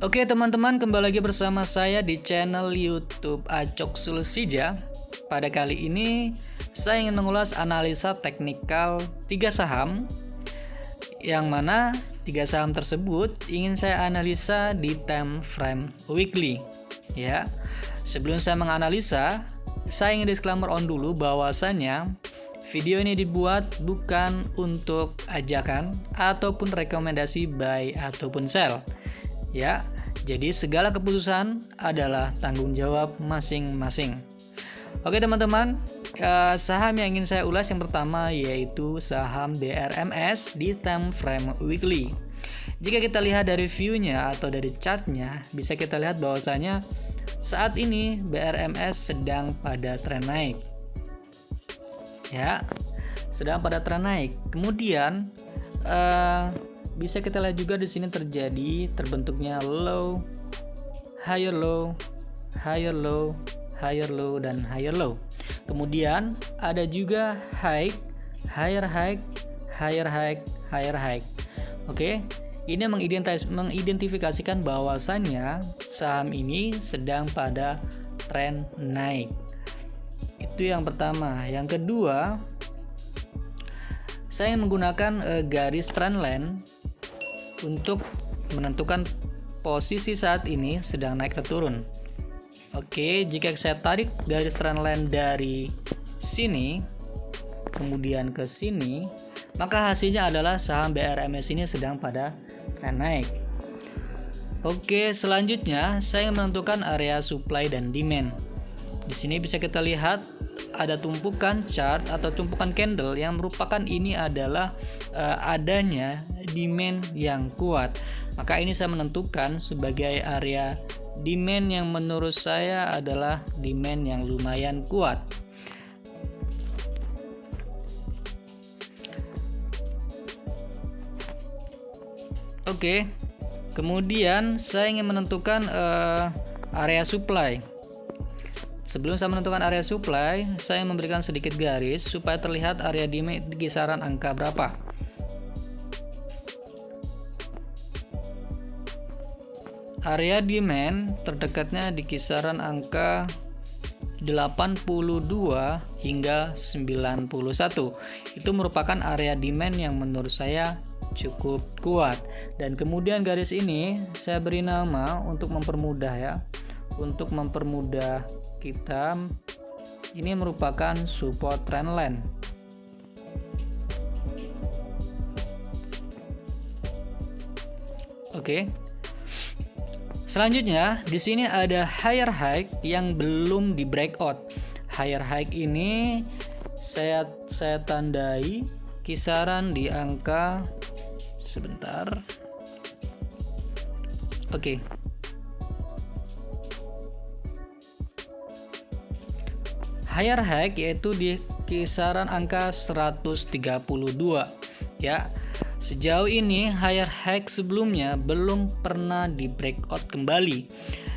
Oke teman-teman, kembali lagi bersama saya di channel YouTube Acok Sulsija. Pada kali ini saya ingin mengulas analisa teknikal 3 saham, yang mana 3 saham tersebut ingin saya analisa di time frame weekly. Ya, sebelum saya menganalisa, saya ingin disclaimer on dulu bahwasanya video ini dibuat bukan untuk ajakan ataupun rekomendasi buy ataupun sell. Ya, jadi segala keputusan adalah tanggung jawab masing-masing. Oke teman-teman, saham yang ingin saya ulas yang pertama yaitu saham BRMS di time frame weekly. Jika kita lihat dari view-nya atau dari chart-nya, bisa kita lihat bahwasanya saat ini BRMS sedang pada tren naik. Ya, sedang pada tren naik. Kemudian bisa kita lihat juga di sini terbentuknya low, higher low, higher low, higher low, dan higher low. Kemudian ada juga high, higher high, higher high, higher high. Oke, ini mengidentifikasikan bahwasannya saham ini sedang pada tren naik. Itu yang pertama. Yang kedua, saya ingin menggunakan garis trendline untuk menentukan posisi saat ini sedang naik atau turun. Oke, jika saya tarik garis trendline dari sini kemudian ke sini, maka hasilnya adalah saham BRMS ini sedang pada tren naik. Oke, selanjutnya saya ingin menentukan area supply dan demand. Di sini bisa kita lihat ada tumpukan chart atau tumpukan candle yang merupakan ini adalah adanya demand yang kuat. Maka ini saya menentukan sebagai area demand yang menurut saya adalah demand yang lumayan kuat. Oke, kemudian saya ingin menentukan area supply. Sebelum saya menentukan area supply, saya memberikan sedikit garis supaya terlihat area demand di kisaran angka berapa. Area demand terdekatnya di kisaran angka 82 hingga 91. Itu merupakan area demand yang menurut saya cukup kuat. Dan kemudian garis ini saya beri nama untuk mempermudah ya. Untuk mempermudah kita, ini merupakan support trendline. Oke. Selanjutnya di sini ada higher high yang belum di breakout. Higher high ini saya tandai kisaran di angka sebentar. Oke. Higher high yaitu di kisaran angka 132 ya. Sejauh ini higher high sebelumnya belum pernah di breakout kembali,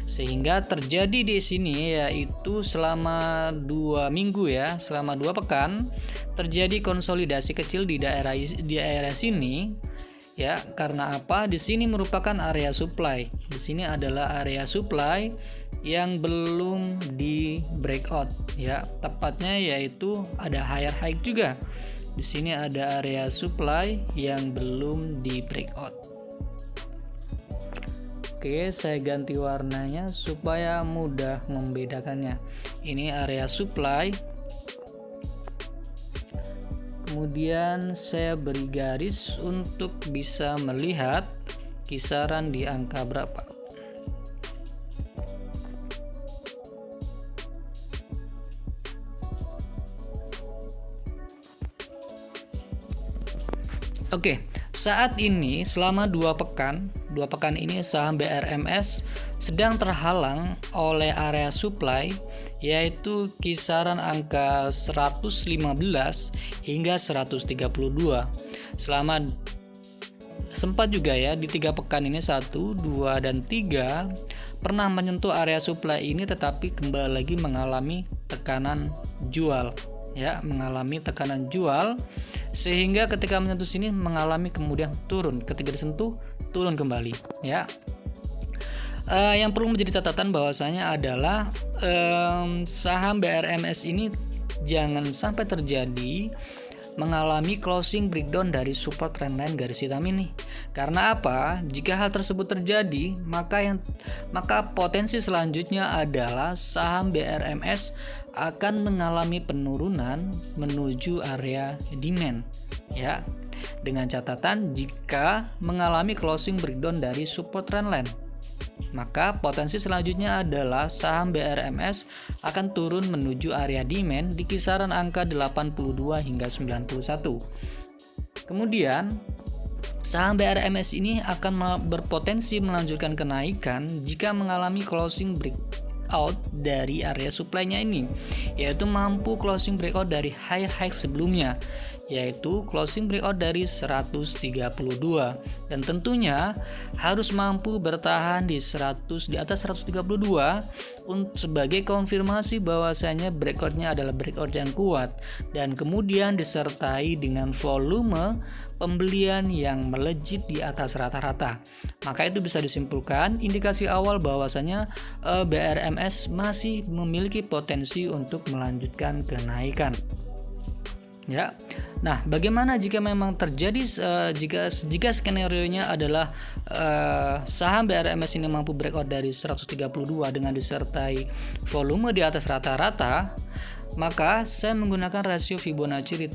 sehingga terjadi di sini yaitu selama 2 minggu ya, selama 2 pekan terjadi konsolidasi kecil di daerah sini ya. Karena apa? Di sini merupakan area supply. Di sini adalah area supply yang belum di breakout ya. Tepatnya yaitu ada higher high juga. Di sini ada area supply yang belum di breakout. Oke, saya ganti warnanya supaya mudah membedakannya. Ini area supply. Kemudian saya beri garis untuk bisa melihat kisaran di angka berapa. Oke, saat ini selama 2 pekan ini saham BRMS sedang terhalang oleh area supply yaitu kisaran angka 115 hingga 132. Selama sempat juga ya di 3 pekan ini 1, 2, dan 3 pernah menyentuh area supply ini, tetapi kembali lagi mengalami tekanan jual ya, mengalami tekanan jual sehingga ketika menyentuh sini mengalami kemudian turun, ketika disentuh turun kembali ya. Yang perlu menjadi catatan bahwasanya adalah saham BRMS ini jangan sampai terjadi mengalami closing breakdown dari support trendline garis hitam ini. Karena apa? Jika hal tersebut terjadi, maka potensi selanjutnya adalah saham BRMS akan mengalami penurunan menuju area demand, ya. Dengan catatan jika mengalami closing breakdown dari support trendline, maka potensi selanjutnya adalah saham BRMS akan turun menuju area demand di kisaran angka 82 hingga 91. Kemudian saham BRMS ini akan berpotensi melanjutkan kenaikan jika mengalami closing breakout dari area supply-nya ini, yaitu mampu closing breakout dari high sebelumnya, yaitu closing breakout dari 132, dan tentunya harus mampu bertahan di atas 132 sebagai konfirmasi bahwasanya breakoutnya adalah breakout yang kuat dan kemudian disertai dengan volume pembelian yang melejit di atas rata-rata. Maka itu bisa disimpulkan indikasi awal bahwasanya BRMS masih memiliki potensi untuk melanjutkan kenaikan. Ya. Nah, bagaimana jika memang terjadi jika skenario-nya adalah saham BRMS ini mampu breakout dari 132 dengan disertai volume di atas rata-rata, maka saya menggunakan rasio Fibonacci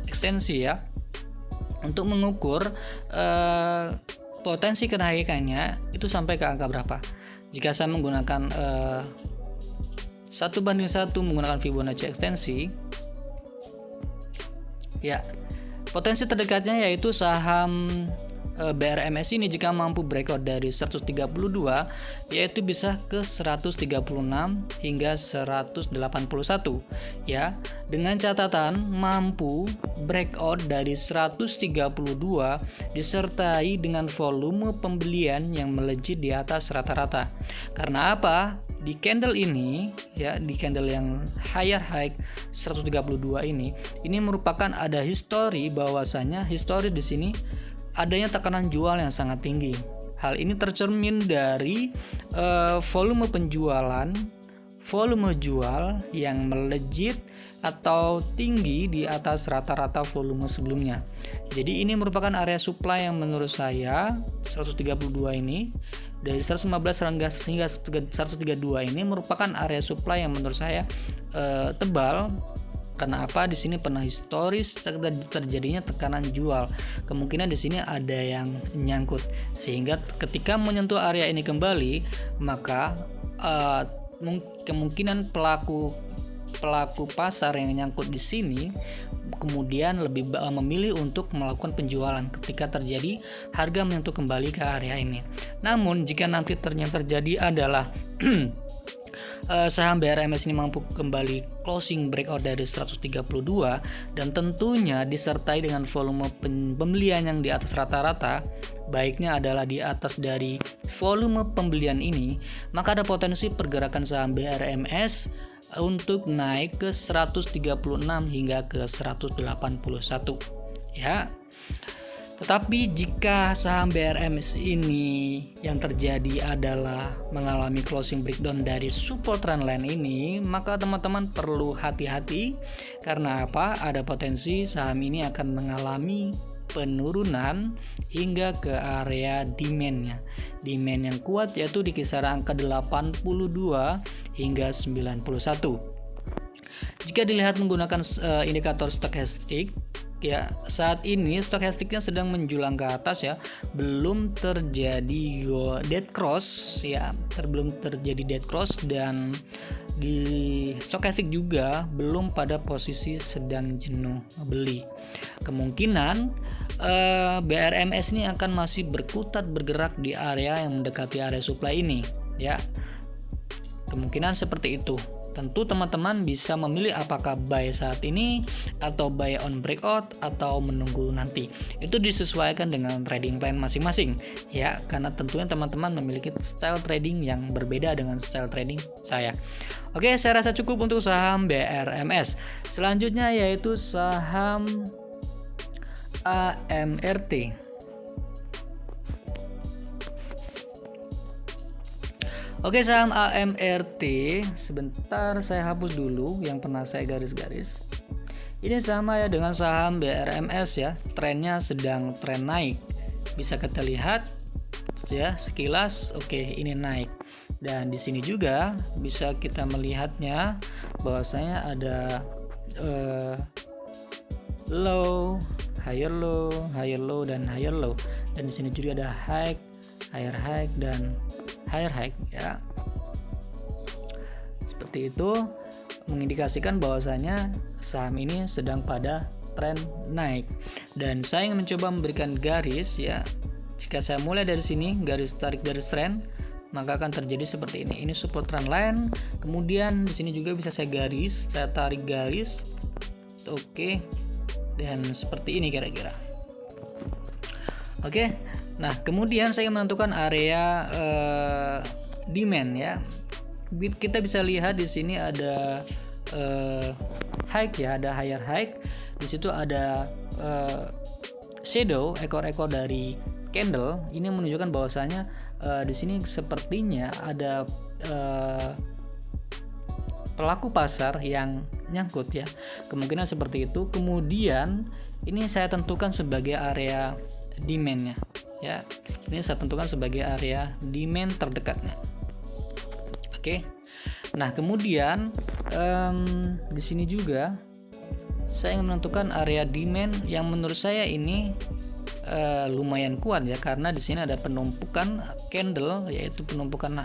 ekstensi ya untuk mengukur potensi kenaikannya itu sampai ke angka berapa. Jika saya menggunakan 1:1 menggunakan Fibonacci ekstensi, ya, potensi terdekatnya yaitu saham BRMS ini jika mampu breakout dari 132 yaitu bisa ke 136 hingga 181, ya, dengan catatan mampu breakout dari 132 disertai dengan volume pembelian yang melejit di atas rata-rata. Karena apa? Di candle ini, ya, di candle yang higher high 132 ini merupakan ada histori bahwasanya histori di sini adanya tekanan jual yang sangat tinggi. Hal ini tercermin dari volume penjualan, volume jual yang melejit atau tinggi di atas rata-rata volume sebelumnya. Jadi ini merupakan area supply yang menurut saya 132 ini dari 115 hingga 132 ini merupakan area supply yang menurut saya tebal. Karena apa? Di sini pernah historis terjadinya tekanan jual. Kemungkinan di sini ada yang nyangkut, sehingga ketika menyentuh area ini kembali, maka kemungkinan pelaku pasar yang nyangkut di sini kemudian lebih memilih untuk melakukan penjualan ketika terjadi harga menyentuh kembali ke area ini. Namun jika nanti ternyata terjadi adalah saham BRMS ini mampu kembali closing breakout dari 132 dan tentunya disertai dengan volume pembelian yang di atas rata-rata, baiknya adalah di atas dari volume pembelian ini, maka ada potensi pergerakan saham BRMS untuk naik ke 136 hingga ke 181, ya. Tetapi jika saham BRMS ini yang terjadi adalah mengalami closing breakdown dari support trendline ini, maka teman-teman perlu hati-hati. Karena apa? Ada potensi saham ini akan mengalami penurunan hingga ke area demand-nya. Demand yang kuat yaitu di kisaran angka 82 hingga 91. Jika dilihat menggunakan indikator stokastik, ya, saat ini stokastiknya sedang menjulang ke atas, ya, belum terjadi dead cross, ya, belum terjadi dead cross, dan di stokastik juga belum pada posisi sedang jenuh beli. Kemungkinan BRMS ini akan masih berkutat bergerak di area yang mendekati area supply ini, ya. Kemungkinan seperti itu. Tentu teman-teman bisa memilih apakah buy saat ini atau buy on breakout atau menunggu nanti. Itu disesuaikan dengan trading plan masing-masing, ya, karena tentunya teman-teman memiliki style trading yang berbeda dengan style trading saya. Oke, saya rasa cukup untuk saham BRMS. Selanjutnya yaitu saham AMRT. Oke, saham AMRT, sebentar saya hapus dulu yang pernah saya garis-garis. Ini sama ya dengan saham BRMS ya, trennya sedang tren naik. Bisa kita lihat ya sekilas, oke, ini naik. Dan di sini juga bisa kita melihatnya bahwasanya ada low, higher low dan higher low. Dan di sini juga ada high, higher high dan higher high ya. Seperti itu mengindikasikan bahwasanya saham ini sedang pada tren naik. Dan saya ingin mencoba memberikan garis ya. Jika saya mulai dari sini, garis tarik garis tren, maka akan terjadi seperti ini. Ini support trend line. Kemudian di sini juga bisa saya tarik garis. Oke. Dan seperti ini kira-kira. Oke. Nah, kemudian saya menentukan area demand ya. Kita bisa lihat di sini ada high ya, ada higher high. Di situ ada shadow, ekor-ekor dari candle. Ini menunjukkan bahwasanya di sini sepertinya ada pelaku pasar yang nyangkut ya. Kemungkinan seperti itu. Kemudian ini saya tentukan sebagai area demand-nya ya. Ini saya tentukan sebagai area demand terdekatnya. Oke. Nah, kemudian di sini juga saya ingin menentukan area demand yang menurut saya ini lumayan kuat ya, karena di sini ada penumpukan candle, yaitu penumpukan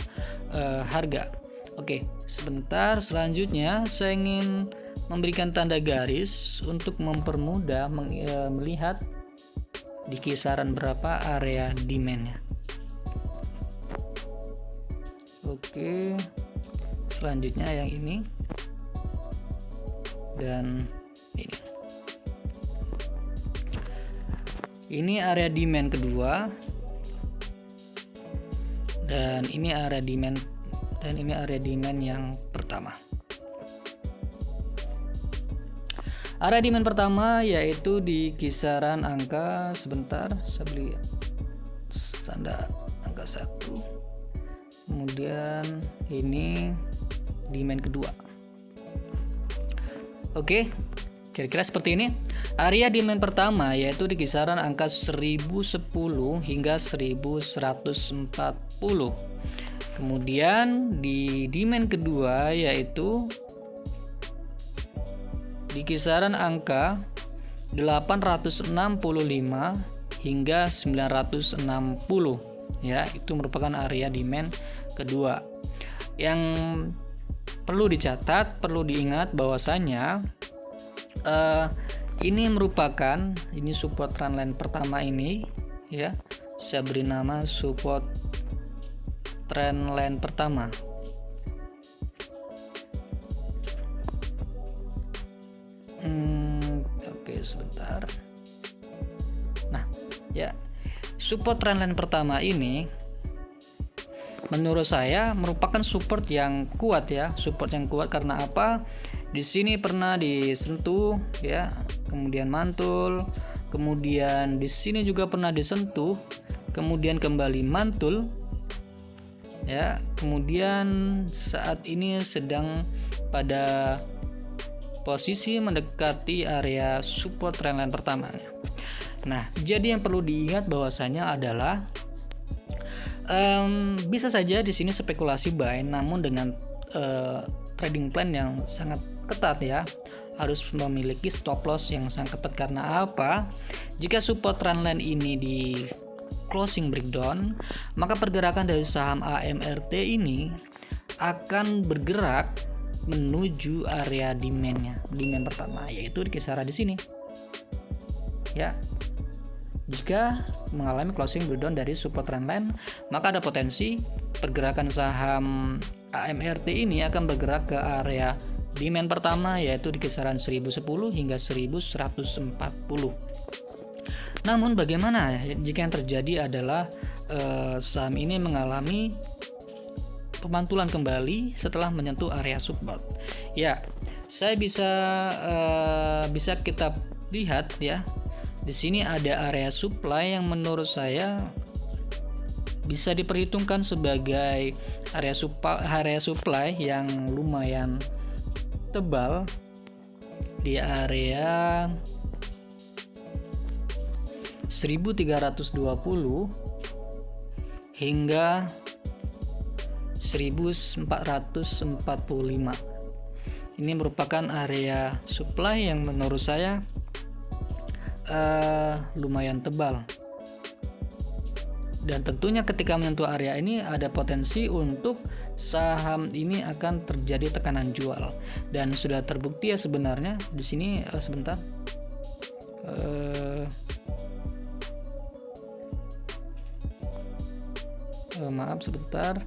harga. Oke, sebentar. Selanjutnya saya ingin memberikan tanda garis untuk mempermudah melihat di kisaran berapa area demand-nya. Oke, selanjutnya yang ini dan ini. Ini area demand kedua, dan ini area demand, dan ini area demand yang pertama. Area demand pertama yaitu di kisaran angka, sebentar saya beli tanda angka 1. Kemudian ini demand kedua. Oke, kira-kira seperti ini. Area demand pertama yaitu di kisaran angka 1010 hingga 1140. Kemudian di demand kedua yaitu di kisaran angka 865 hingga 960 ya. Itu merupakan area demand kedua. Yang perlu dicatat, perlu diingat bahwasanya ini merupakan support trend line pertama ini ya. Saya beri nama support trend line pertama. Oke, sebentar. Nah, ya. Support trend line pertama ini menurut saya merupakan support yang kuat ya. Support yang kuat karena apa? Di sini pernah disentuh ya, kemudian mantul, kemudian di sini juga pernah disentuh, kemudian kembali mantul ya. Kemudian saat ini sedang pada posisi mendekati area support trend line pertamanya. Nah, jadi yang perlu diingat bahwasanya adalah bisa saja di sini spekulasi buy, namun dengan trading plan yang sangat ketat ya. Harus memiliki stop loss yang sangat ketat. Karena apa? Jika support trend line ini di closing breakdown, maka pergerakan dari saham AMRT ini akan bergerak menuju area demand-nya. Demand pertama yaitu di kisaran di sini. Ya. Jika mengalami closing breakdown dari support trend line, maka ada potensi pergerakan saham AMRT ini akan bergerak ke area demand pertama yaitu di kisaran 1010 hingga 1140. Namun bagaimana jika yang terjadi adalah saham ini mengalami pemantulan kembali setelah menyentuh area support? Ya, saya bisa kita lihat ya. Di sini ada area supply yang menurut saya bisa diperhitungkan sebagai area supply yang lumayan tebal di area 1320 hingga 1445. Ini merupakan area supply yang menurut saya lumayan tebal. Dan tentunya ketika menyentuh area ini ada potensi untuk saham ini akan terjadi tekanan jual, dan sudah terbukti ya sebenarnya di sini. Sebentar, maaf sebentar.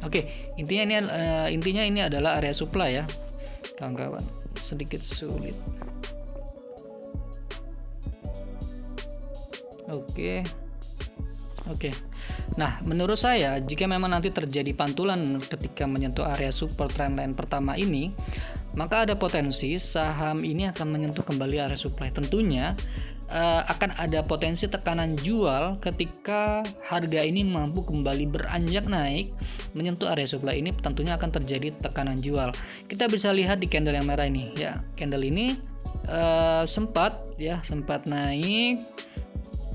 Oke, intinya ini adalah area supply ya kawan-kawan. Sedikit sulit. Oke. Nah, menurut saya jika memang nanti terjadi pantulan ketika menyentuh area support trendline pertama ini, maka ada potensi saham ini akan menyentuh kembali area supply. Tentunya akan ada potensi tekanan jual ketika harga ini mampu kembali beranjak naik menyentuh area supply ini. Tentunya akan terjadi tekanan jual. Kita bisa lihat di candle yang merah ini ya. Candle ini sempat naik,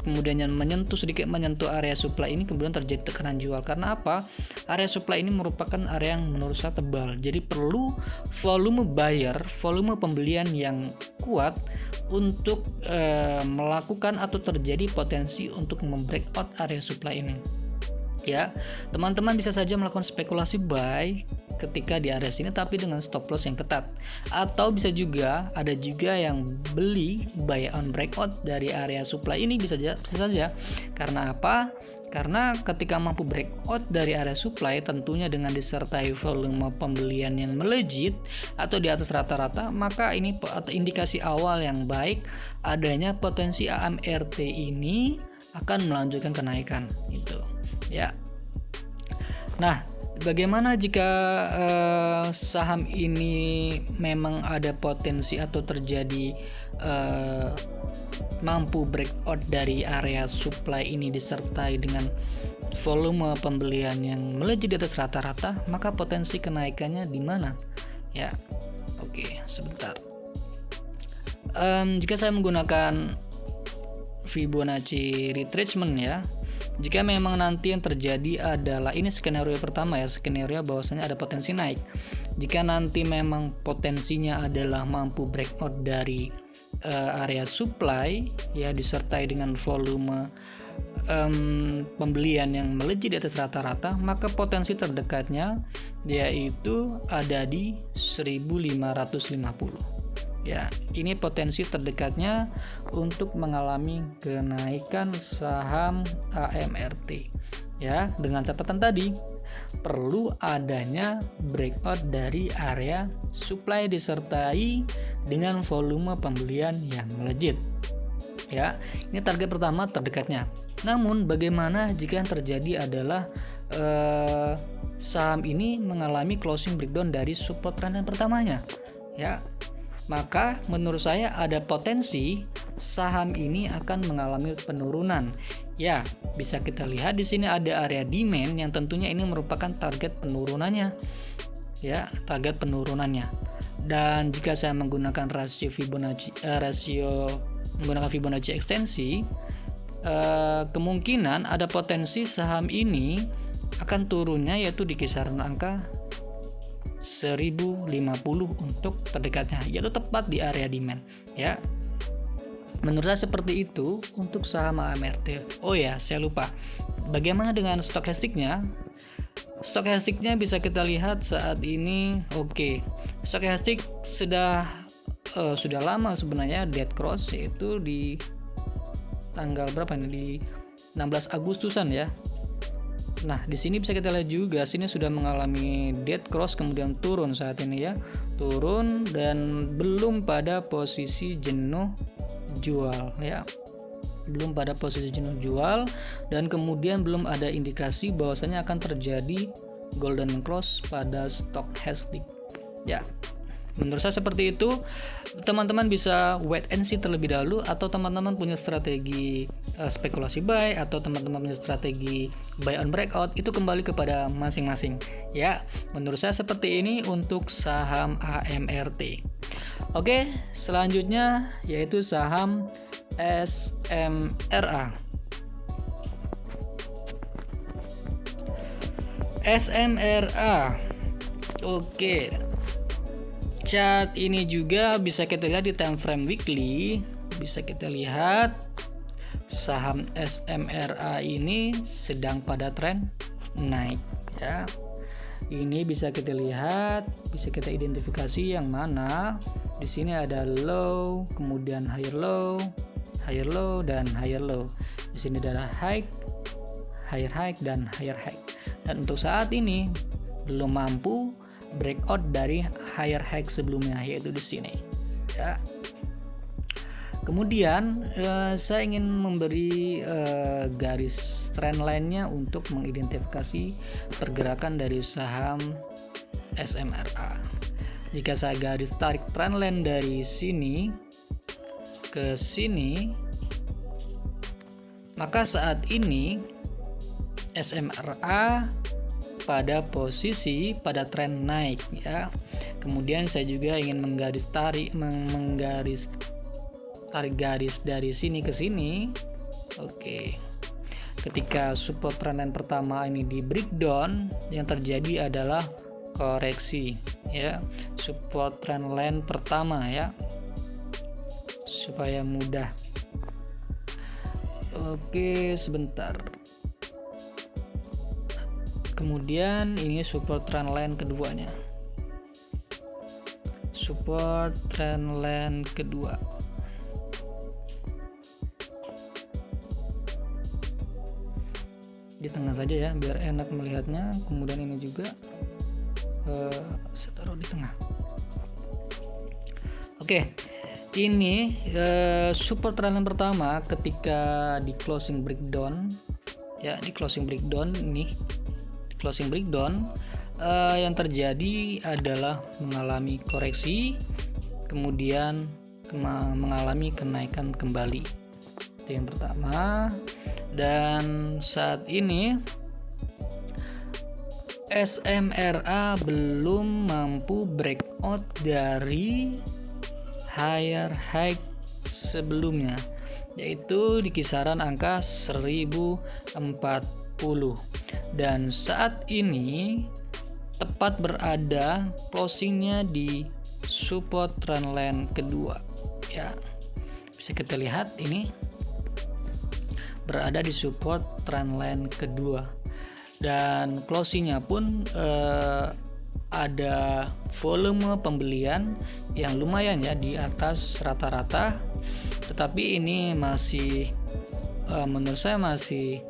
kemudian sedikit menyentuh area supply ini, kemudian terjadi tekanan jual. Karena apa? Area supply ini merupakan area yang menurut saya tebal, jadi perlu volume pembelian yang kuat untuk melakukan atau terjadi potensi untuk membreakout area supply ini. Ya, teman-teman bisa saja melakukan spekulasi buy ketika di area sini tapi dengan stop loss yang ketat, atau bisa ada juga yang beli buy on breakout dari area supply ini bisa saja. Karena apa? Karena ketika mampu breakout dari area supply, tentunya dengan disertai volume pembelian yang melejit atau di atas rata-rata, maka ini indikasi awal yang baik adanya potensi AMRT ini akan melanjutkan kenaikan itu ya. Nah, bagaimana jika saham ini memang ada potensi atau terjadi mampu breakout dari area supply ini disertai dengan volume pembelian yang melejit di atas rata-rata, maka potensi kenaikannya di mana? Ya, oke, sebentar. Jika saya menggunakan Fibonacci retracement ya, jika memang nanti yang terjadi adalah ini skenario pertama ya, skenario bahwasanya ada potensi naik. Jika nanti memang potensinya adalah mampu breakout dari area supply ya, disertai dengan volume pembelian yang melejit di atas rata-rata, maka potensi terdekatnya yaitu ada di 1550. Ya, ini potensi terdekatnya untuk mengalami kenaikan saham AMRT. Ya, dengan catatan tadi perlu adanya breakout dari area supply disertai dengan volume pembelian yang melejit. Ya, ini target pertama terdekatnya. Namun bagaimana jika yang terjadi adalah saham ini mengalami closing breakdown dari support trend pertamanya? Ya, maka menurut saya ada potensi saham ini akan mengalami penurunan. Ya, bisa kita lihat di sini ada area demand yang tentunya ini merupakan target penurunannya. Ya, target penurunannya. Dan jika saya menggunakan rasio Fibonacci ekstensi, kemungkinan ada potensi saham ini akan turunnya yaitu di kisaran angka 1050 untuk terdekatnya, yaitu tepat di area demand ya. Menurut saya seperti itu untuk saham AMRT. Oh ya, saya lupa. Bagaimana dengan stokastiknya? Stokastiknya bisa kita lihat saat ini. Oke. Stokastik sudah lama sebenarnya dead cross, yaitu di tanggal berapa ini? Di 16 Agustusan ya. Nah, di sini bisa kita lihat juga sini sudah mengalami dead cross kemudian turun saat ini ya. Turun dan belum pada posisi jenuh jual ya. Belum pada posisi jenuh jual dan kemudian belum ada indikasi bahwasanya akan terjadi golden cross pada stokastik. Ya. Menurut saya seperti itu. Teman-teman bisa wait and see terlebih dahulu, atau teman-teman punya strategi spekulasi buy, atau teman-teman punya strategi buy on breakout, itu kembali kepada masing-masing ya. Menurut saya seperti ini untuk saham AMRT. Oke, selanjutnya yaitu saham SMRA. SMRA. Oke. Chart ini juga bisa kita lihat di time frame weekly. Bisa kita lihat saham SMRA ini sedang pada tren naik ya. Ini bisa kita lihat, bisa kita identifikasi yang mana. Di sini ada low, kemudian higher low, dan higher low. Di sini ada high, higher high, dan higher high. Dan untuk saat ini belum mampu breakout dari higher high sebelumnya, yaitu di sini ya. Kemudian saya ingin memberi garis trend line-nya untuk mengidentifikasi pergerakan dari saham SMRA. Jika saya garis tarik trend line dari sini ke sini, maka saat ini SMRA pada posisi pada tren naik ya. Kemudian saya juga ingin menggaris tarik garis dari sini ke sini. Oke. Ketika support trend line pertama ini di breakdown, yang terjadi adalah koreksi ya. Support trend line pertama ya. Supaya mudah. Oke, sebentar. Kemudian ini support trend line keduanya. Support trend line kedua. Di tengah saja ya, biar enak melihatnya. Kemudian ini juga saya taruh di tengah. Oke, ini support trend line pertama ketika di closing breakdown ya, di closing breakdown ini. Closing breakdown yang terjadi adalah mengalami koreksi, kemudian mengalami kenaikan kembali. Itu yang pertama. Dan saat ini SMRA belum mampu breakout dari higher high sebelumnya, yaitu di kisaran angka 1040. Dan saat ini tepat berada closingnya di support trend line kedua ya. Bisa kita lihat ini berada di support trend line kedua, dan closingnya pun ada volume pembelian yang lumayan ya, di atas rata-rata. Tetapi ini masih menurut saya masih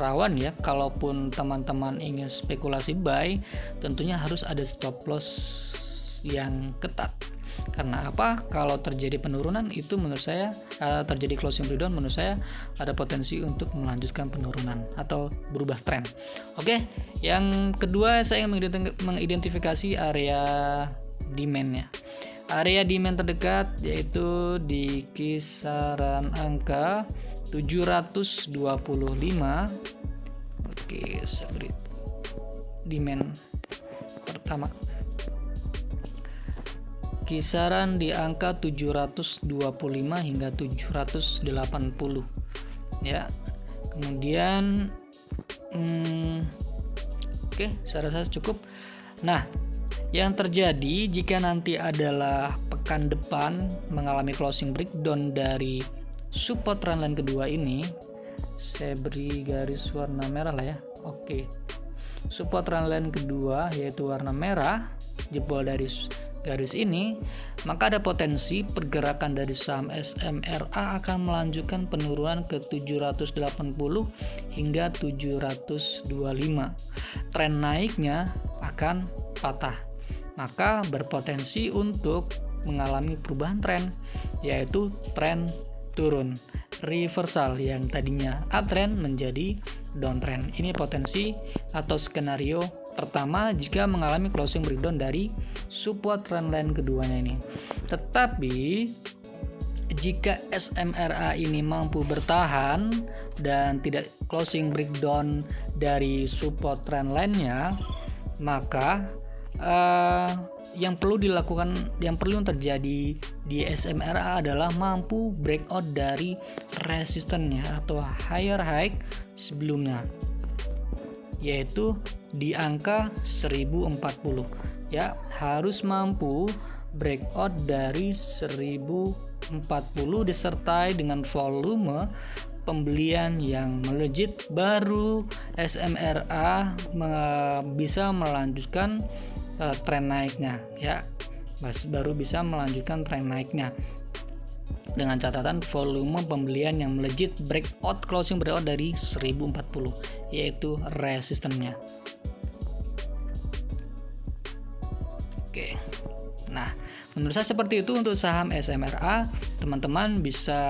rawan ya. Kalaupun teman-teman ingin spekulasi buy, tentunya harus ada stop loss yang ketat. Karena apa? Kalau terjadi penurunan itu menurut saya terjadi closing breakdown, menurut saya ada potensi untuk melanjutkan penurunan atau berubah tren. Oke, yang kedua saya ingin mengidentifikasi area demand-nya. Area demand terdekat yaitu di kisaran angka 725. Oke, saya beri demand pertama. Kisaran di angka 725 hingga 780 ya. Kemudian oke, saya rasa cukup. Nah, yang terjadi jika nanti adalah pekan depan mengalami closing breakdown dari support trend line kedua ini, saya beri garis warna merah lah ya. Oke, support trend line kedua yaitu warna merah, jebol dari garis ini, maka ada potensi pergerakan dari saham SMRA akan melanjutkan penurunan ke 780 hingga 725. Tren naiknya akan patah, maka berpotensi untuk mengalami perubahan tren, yaitu tren turun, reversal yang tadinya uptrend menjadi downtrend. Ini potensi atau skenario pertama jika mengalami closing breakdown dari support trendline keduanya ini. Tetapi jika SMRA ini mampu bertahan dan tidak closing breakdown dari support trendline-nya, maka yang perlu terjadi di SMRA adalah mampu breakout dari resistennya atau higher high sebelumnya, yaitu di angka 1040 ya. Harus mampu breakout dari 1040 disertai dengan volume pembelian yang melejit, baru SMRA bisa melanjutkan tren naiknya ya. Baru bisa melanjutkan tren naiknya dengan catatan volume pembelian yang melejit, breakout closing breakout dari 1040 yaitu resistennya. Oke. Nah, menurut saya seperti itu untuk saham SMRA. Teman-teman bisa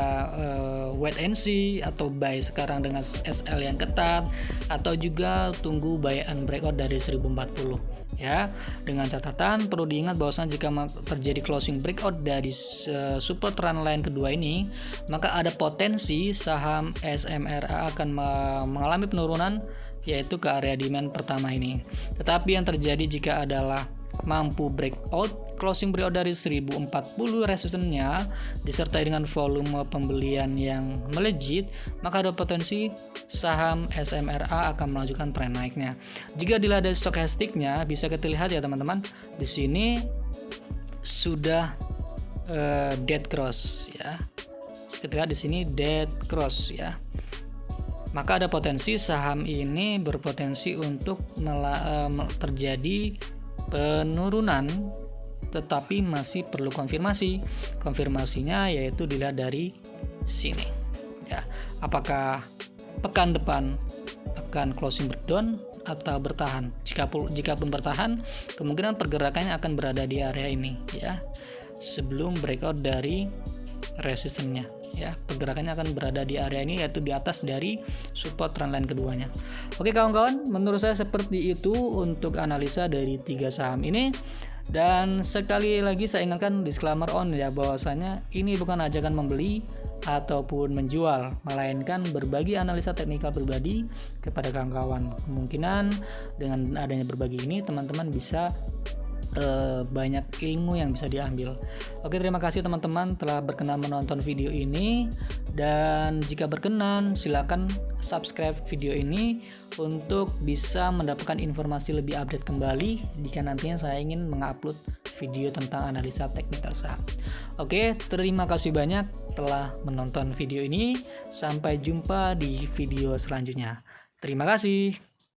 wait and see atau buy sekarang dengan SL yang ketat, atau juga tunggu buy and breakout dari 1040 ya. Dengan catatan perlu diingat bahwasanya jika terjadi closing breakout dari support trendline kedua ini, maka ada potensi saham SMRA akan mengalami penurunan yaitu ke area demand pertama ini. Tetapi yang terjadi jika adalah mampu breakout closing breakout dari 1040 resistennya disertai dengan volume pembelian yang melejit, maka ada potensi saham SMRA akan melanjutkan tren naiknya. Jika dilihat dari stokastiknya, bisa kita lihat ya teman-teman, di sini sudah dead cross ya. Kita lihat di sini dead cross ya. Maka ada potensi saham ini berpotensi untuk terjadi penurunan, tetapi masih perlu konfirmasi. Konfirmasinya yaitu dilihat dari sini ya. Apakah pekan depan akan closing breakdown atau bertahan? Jikapun bertahan, kemungkinan pergerakannya akan berada di area ini ya, sebelum breakout dari resistennya ya. Pergerakannya akan berada di area ini, yaitu di atas dari support trendline keduanya. Oke kawan-kawan, menurut saya seperti itu untuk analisa dari 3 saham ini. Dan sekali lagi saya ingatkan disclaimer on ya, bahwasanya ini bukan ajakan membeli ataupun menjual, melainkan berbagi analisa teknikal pribadi kepada kawan-kawan. Kemungkinan dengan adanya berbagi ini teman-teman bisa banyak ilmu yang bisa diambil. Oke, terima kasih teman-teman telah berkenan menonton video ini, dan jika berkenan silakan subscribe video ini untuk bisa mendapatkan informasi lebih update kembali jika nantinya saya ingin mengupload video tentang analisa teknikal saham. Oke, terima kasih banyak telah menonton video ini. Sampai jumpa di video selanjutnya. Terima kasih.